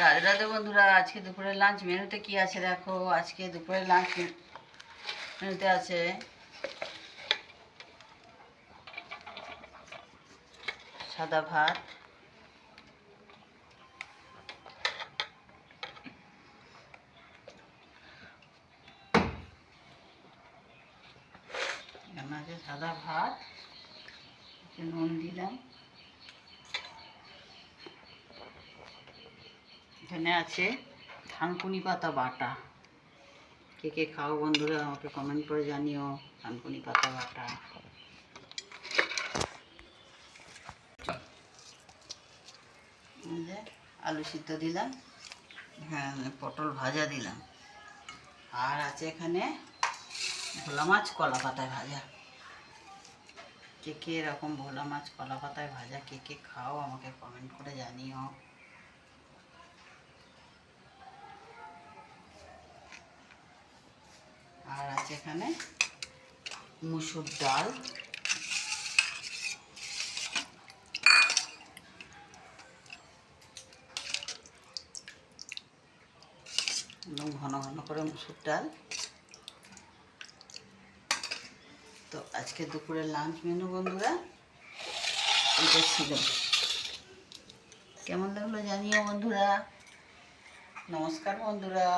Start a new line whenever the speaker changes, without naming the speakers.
রাধে রাধে বন্ধুরা, আজকে দুপুরের লাঞ্চ মেনুতে কি আছে দেখো। আজকে দুপুরের লাঞ্চ মেনুতে আছে সাদা ভাত, এখানে আছে সাদা ভাত, নুন দিলাম, এখানে আছে থানকুনি পাতা বাটা। কে কে খাও বন্ধুরা আমাকে কমেন্ট করে জানিও। থানকুনি পাতা বাটা, আলু সিদ্ধ দিলাম, হ্যাঁ পটল ভাজা দিলাম, আর আছে এখানে ভোলা মাছ কলা পাতায় ভাজা। কে কে এরকম ভোলা মাছ কলা পাতায় ভাজা কে কে খাও আমাকে কমেন্ট করে জানিও। আর আছে এখানে মুসুর ডাল, একদম ঘন ঘন করে মুসুর ডাল। তো আজকে দুপুরের লাঞ্চ মেনু বন্ধুরা এটা ছিল। কেমন লাগলো জানিও বন্ধুরা। নমস্কার বন্ধুরা।